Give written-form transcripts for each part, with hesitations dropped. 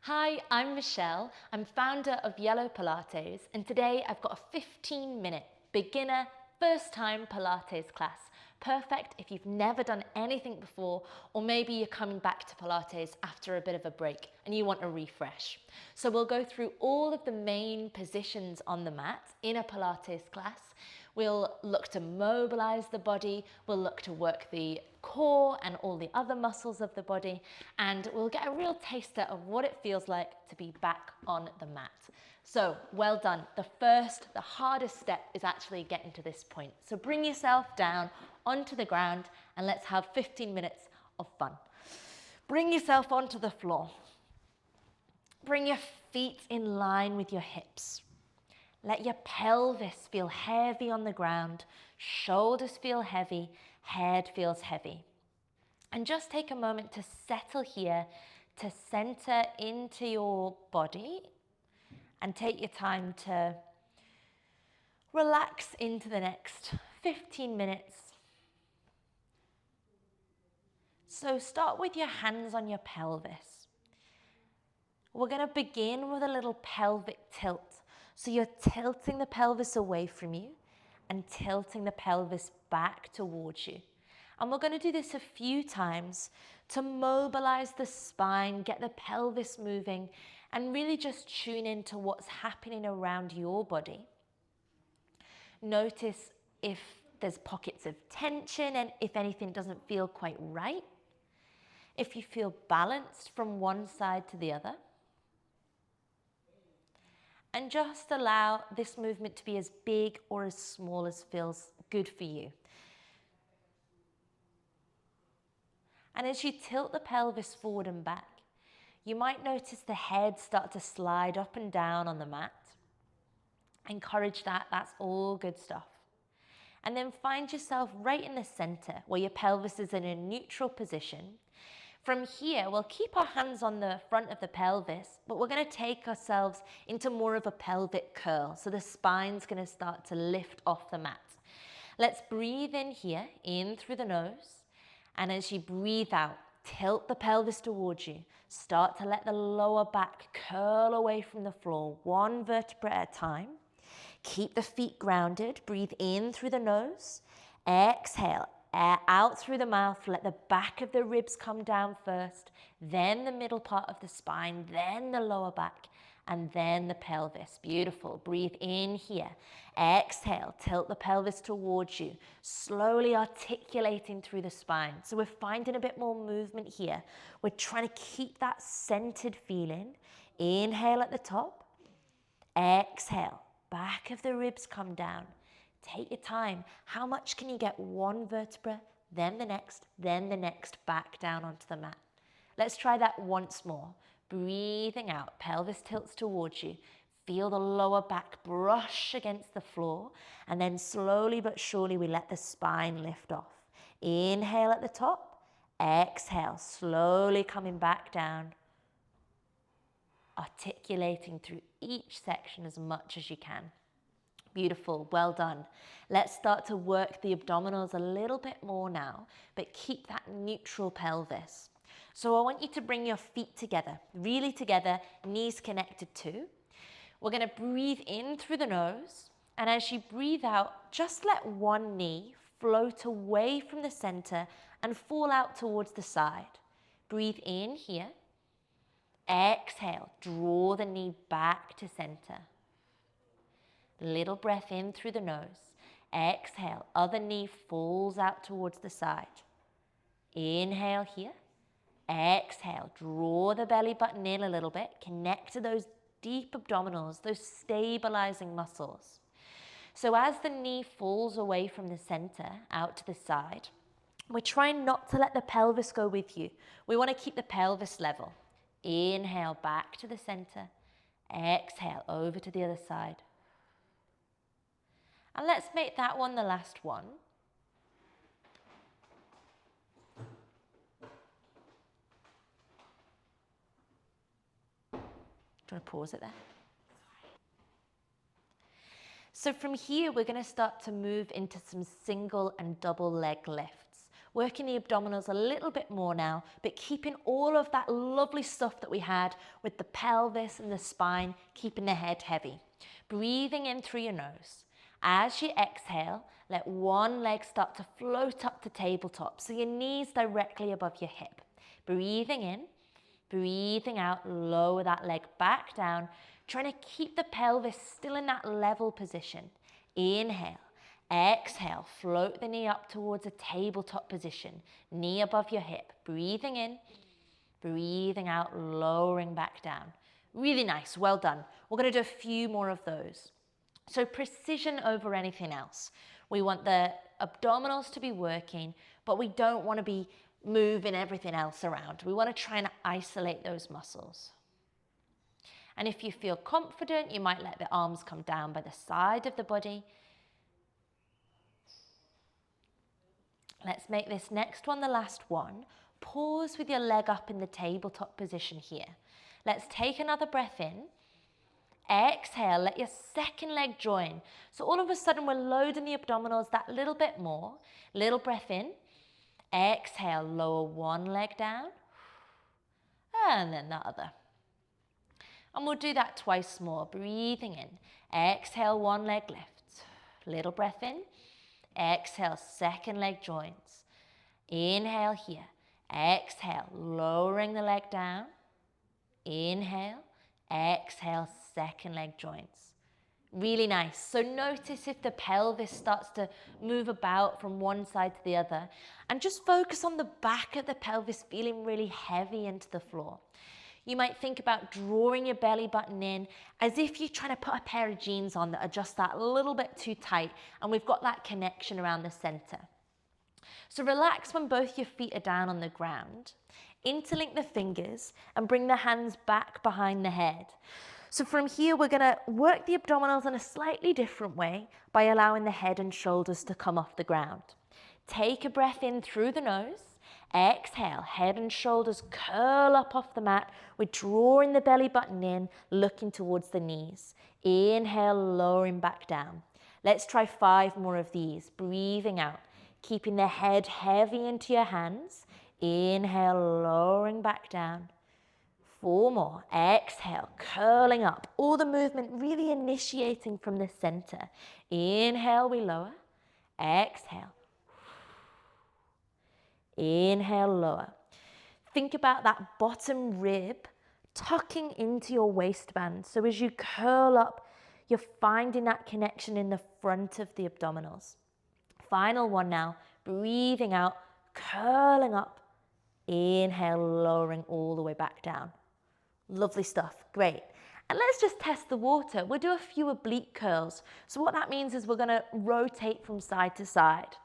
Hi, I'm Michelle. I'm founder of Yellow Pilates, and today I've got a 15-minute beginner first-time Pilates class. Perfect if you've never done anything before, or maybe you're coming back to Pilates after a bit of a break and you want a refresh. So we'll go through all of the main positions on the mat in a Pilates class. We'll look to mobilize the body, we'll look to work the core and all the other muscles of the body, and we'll get a real taster of what it feels like to be back on the mat. So well done. The hardest step is actually getting to this point. So bring yourself down onto the ground and let's have 15 minutes of fun. Bring yourself onto the floor. Bring your feet in line with your hips. Let your pelvis feel heavy on the ground, shoulders feel heavy, head feels heavy. And just take a moment to settle here, to center into your body and take your time to relax into the next 15 minutes. So start with your hands on your pelvis. We're going to begin with a little pelvic tilt. So you're tilting the pelvis away from you and tilting the pelvis back towards you. And we're going to do this a few times to mobilize the spine, get the pelvis moving, and really just tune into what's happening around your body. Notice if there's pockets of tension and if anything doesn't feel quite right. If you feel balanced from one side to the other. And just allow this movement to be as big or as small as feels good for you. And as you tilt the pelvis forward and back, you might notice the head start to slide up and down on the mat. Encourage that, that's all good stuff. And then find yourself right in the center where your pelvis is in a neutral position. From here, we'll keep our hands on the front of the pelvis, but we're going to take ourselves into more of a pelvic curl. So the spine's going to start to lift off the mat. Let's breathe in here, in through the nose. And as you breathe out, tilt the pelvis towards you. Start to let the lower back curl away from the floor, one vertebra at a time. Keep the feet grounded. Breathe in through the nose. Exhale. Air out through the mouth, let the back of the ribs come down first, then the middle part of the spine, then the lower back, and then the pelvis. Beautiful. Breathe in here. Exhale, tilt the pelvis towards you, slowly articulating through the spine. So we're finding a bit more movement here. We're trying to keep that centered feeling. Inhale at the top. Exhale, back of the ribs come down. Take your time. How much can you get one vertebra, then the next, back down onto the mat? Let's try that once more. Breathing out, pelvis tilts towards you. Feel the lower back brush against the floor, and then slowly but surely we let the spine lift off. Inhale at the top, exhale, slowly coming back down. Articulating through each section as much as you can. Beautiful, well done. Let's start to work the abdominals a little bit more now, but keep that neutral pelvis. So I want you to bring your feet together, really together, knees connected too. We're going to breathe in through the nose, and as you breathe out, just let one knee float away from the center and fall out towards the side. Breathe in here. Exhale, draw the knee back to center. Little breath in through the nose. Exhale, other knee falls out towards the side. Inhale here. Exhale, draw the belly button in a little bit. Connect to those deep abdominals, those stabilizing muscles. So as the knee falls away from the center out to the side, we're trying not to let the pelvis go with you. We want to keep the pelvis level. Inhale, back to the center. Exhale, over to the other side. And let's make that one the last one. Do you want to pause it there? So from here, we're going to start to move into some single and double leg lifts. Working the abdominals a little bit more now, but keeping all of that lovely stuff that we had with the pelvis and the spine, keeping the head heavy. Breathing in through your nose. As you exhale, let one leg start to float up to tabletop, so your knees directly above your hip. Breathing in, breathing out, lower that leg back down, trying to keep the pelvis still in that level position. Inhale, exhale, float the knee up towards a tabletop position, knee above your hip. Breathing in, breathing out, lowering back down. Really nice, well done. We're going to do a few more of those. So precision over anything else. We want the abdominals to be working, but we don't want to be moving everything else around. We want to try and isolate those muscles. And if you feel confident, you might let the arms come down by the side of the body. Let's make this next one the last one. Pause with your leg up in the tabletop position here. Let's take another breath in. Exhale, let your second leg join. So all of a sudden we're loading the abdominals that little bit more. Little breath in. Exhale, lower one leg down. And then the other. And we'll do that twice more. Breathing in. Exhale, one leg lifts. Little breath in. Exhale, second leg joins. Inhale here. Exhale, lowering the leg down. Inhale. Exhale, second leg joins. Really nice. So notice if the pelvis starts to move about from one side to the other, and just focus on the back of the pelvis feeling really heavy into the floor. You might think about drawing your belly button in as if you're trying to put a pair of jeans on that are just that little bit too tight, and we've got that connection around the center. So relax when both your feet are down on the ground. Interlink the fingers and bring the hands back behind the head. So from here, we're going to work the abdominals in a slightly different way by allowing the head and shoulders to come off the ground. Take a breath in through the nose. Exhale, head and shoulders curl up off the mat. We're drawing the belly button in, looking towards the knees. Inhale, lowering back down. Let's try 5 more of these. Breathing out, keeping the head heavy into your hands. Inhale, lowering back down. 4 more. Exhale, curling up. All the movement really initiating from the center. Inhale, we lower. Exhale. Inhale, lower. Think about that bottom rib tucking into your waistband. So as you curl up, you're finding that connection in the front of the abdominals. Final one now. Breathing out, curling up. Inhale, lowering all the way back down. Lovely stuff, great. And let's just test the water. We'll do a few oblique curls. So what that means is we're gonna rotate from side to side.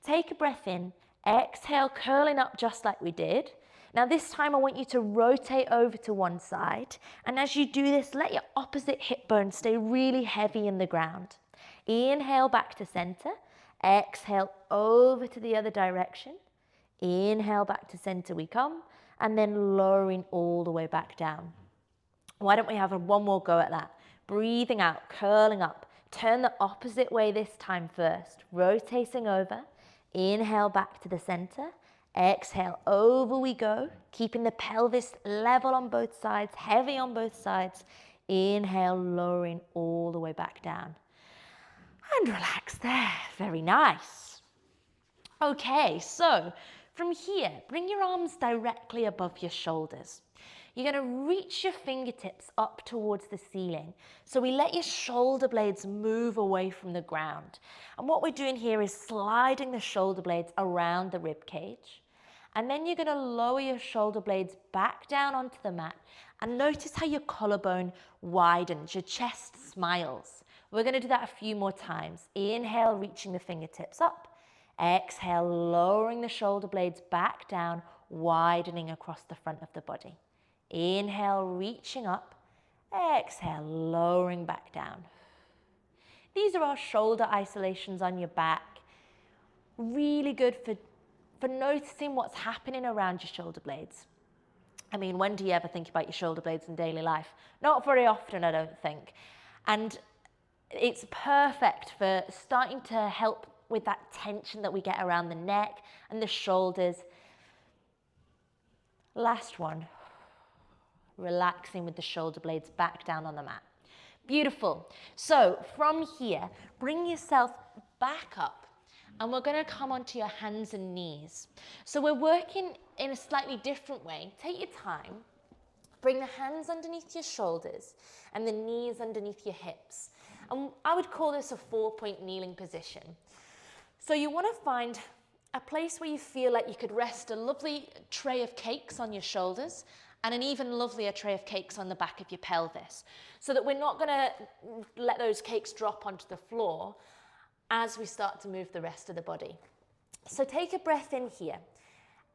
Take a breath in, exhale, curling up just like we did. Now this time I want you to rotate over to one side. And as you do this, let your opposite hip bone stay really heavy in the ground. Inhale back to center, exhale over to the other direction. Inhale, back to center we come, and then lowering all the way back down. Why don't we have one more go at that? Breathing out, curling up. Turn the opposite way this time first. Rotating over. Inhale, back to the center. Exhale, over we go. Keeping the pelvis level on both sides, heavy on both sides. Inhale, lowering all the way back down. And relax there. Very nice. Okay, so from here, bring your arms directly above your shoulders. You're going to reach your fingertips up towards the ceiling. So we let your shoulder blades move away from the ground. And what we're doing here is sliding the shoulder blades around the rib cage. And then you're going to lower your shoulder blades back down onto the mat. And notice how your collarbone widens, your chest smiles. We're going to do that a few more times. Inhale, reaching the fingertips up. Exhale, lowering the shoulder blades back down, widening across the front of the body. Inhale, reaching up. Exhale, lowering back down. These are our shoulder isolations on your back. Really good for noticing what's happening around your shoulder blades. I mean, when do you ever think about your shoulder blades in daily life? Not very often, I don't think. And it's perfect for starting to help with that tension that we get around the neck and the shoulders. Last one, relaxing with the shoulder blades back down on the mat. Beautiful. So from here, bring yourself back up and we're going to come onto your hands and knees. So we're working in a slightly different way. Take your time. Bring the hands underneath your shoulders and the knees underneath your hips. And I would call this a 4-point kneeling position. So you want to find a place where you feel like you could rest a lovely tray of cakes on your shoulders and an even lovelier tray of cakes on the back of your pelvis, so that we're not going to let those cakes drop onto the floor as we start to move the rest of the body. So take a breath in here.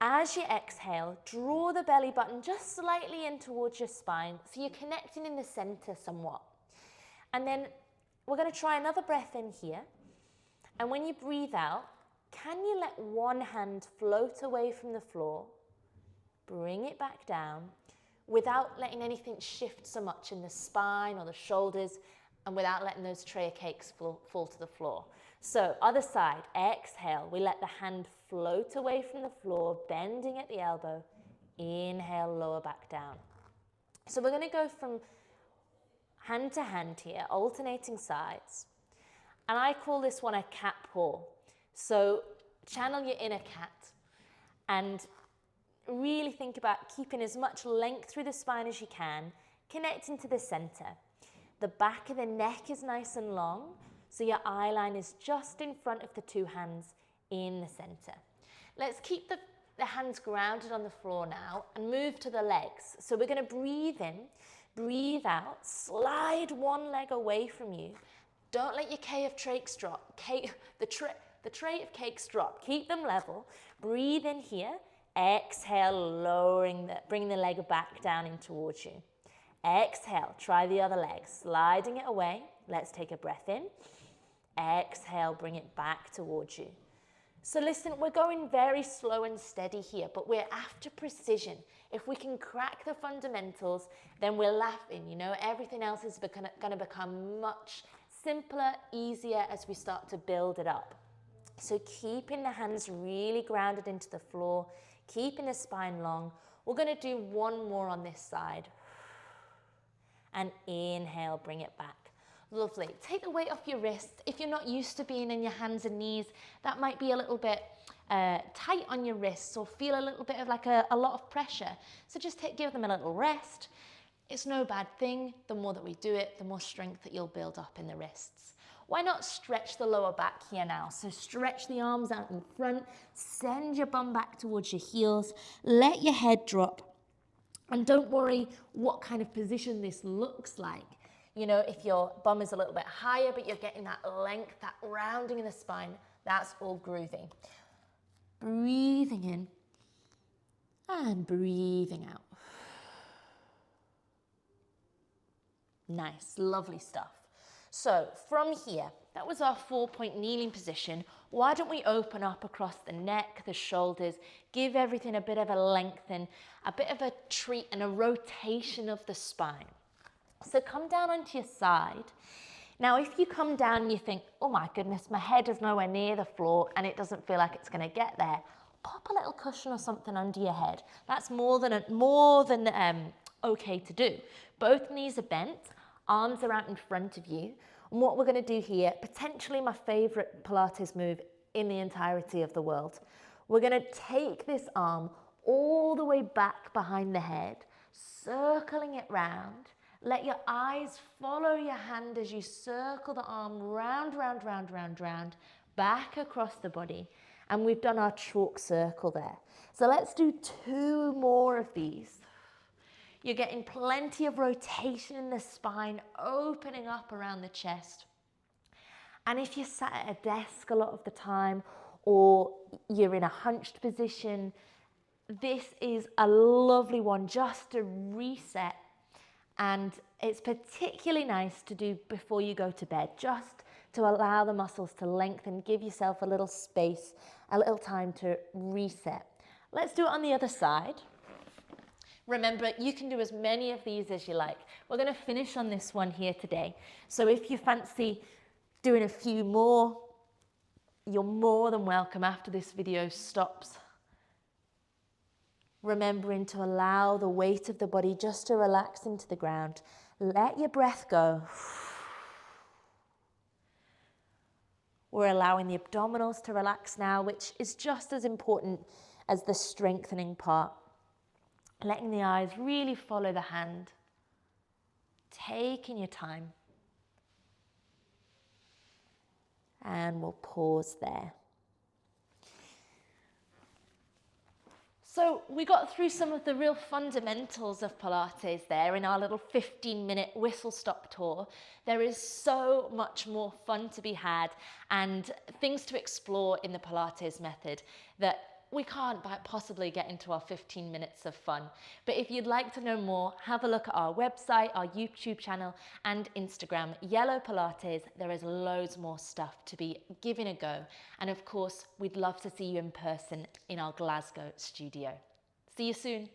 As you exhale, draw the belly button just slightly in towards your spine, so you're connecting in the center somewhat. And then we're going to try another breath in here. And when you breathe out, can you let one hand float away from the floor, bring it back down, without letting anything shift so much in the spine or the shoulders, and without letting those tray of cakes fall to the floor. So other side, exhale, we let the hand float away from the floor, bending at the elbow. Inhale, lower back down. So we're going to go from hand to hand here, alternating sides. And I call this one a cat paw. So channel your inner cat and really think about keeping as much length through the spine as you can, connecting to the center. The back of the neck is nice and long, so your eye line is just in front of the two hands in the center. Let's keep the hands grounded on the floor now and move to the legs. So we're going to breathe in, breathe out, slide one leg away from you. Don't let your tray of cakes drop. The tray of cakes drop. Keep them level. Breathe in here. Exhale, bring the leg back down in towards you. Exhale, try the other leg, sliding it away. Let's take a breath in. Exhale, bring it back towards you. So listen, we're going very slow and steady here, but we're after precision. If we can crack the fundamentals, then we're laughing. You know, everything else is going to become much simpler, easier as we start to build it up. So keeping the hands really grounded into the floor, keeping the spine long. We're going to do one more on this side. And inhale, bring it back. Lovely. Take the weight off your wrist. If you're not used to being in your hands and knees, that might be a little bit tight on your wrists or feel a little bit of like a lot of pressure. So just give them a little rest. It's no bad thing. The more that we do it, the more strength that you'll build up in the wrists. Why not stretch the lower back here now? So stretch the arms out in front, send your bum back towards your heels, let your head drop, and don't worry what kind of position this looks like. You know, if your bum is a little bit higher, but you're getting that length, that rounding in the spine, that's all grooving. Breathing in and breathing out. Nice, lovely stuff. So from here, that was our 4-point kneeling position. Why don't we open up across the neck, the shoulders, give everything a bit of a lengthen, a bit of a treat and a rotation of the spine. So come down onto your side. Now, if you come down and you think, oh my goodness, my head is nowhere near the floor and it doesn't feel like it's going to get there, pop a little cushion or something under your head. That's more than okay to do. Both knees are bent, arms are out in front of you. And what we're going to do here, potentially my favorite Pilates move in the entirety of the world. We're going to take this arm all the way back behind the head, circling it round. Let your eyes follow your hand as you circle the arm round, round, round, round, round, back across the body. And we've done our chalk circle there. So let's do 2 more of these. You're getting plenty of rotation in the spine, opening up around the chest. And if you're sat at a desk a lot of the time, or you're in a hunched position, this is a lovely one just to reset. And it's particularly nice to do before you go to bed, just to allow the muscles to lengthen, give yourself a little space, a little time to reset. Let's do it on the other side. Remember, you can do as many of these as you like. We're going to finish on this one here today. So if you fancy doing a few more, You're more than welcome after this video stops, remembering to allow the weight of the body just to relax into the ground. Let your breath go. We're allowing the abdominals to relax now, which is just as important as the strengthening part. Letting the eyes really follow the hand. Taking your time. And we'll pause there. So we got through some of the real fundamentals of Pilates there in our little 15-minute whistle-stop tour. There is so much more fun to be had and things to explore in the Pilates method that we can't possibly get into our 15 minutes of fun. But if you'd like to know more, have a look at our website, our YouTube channel and Instagram, Yellow Pilates. There is loads more stuff to be giving a go. And of course, we'd love to see you in person in our Glasgow studio. See you soon.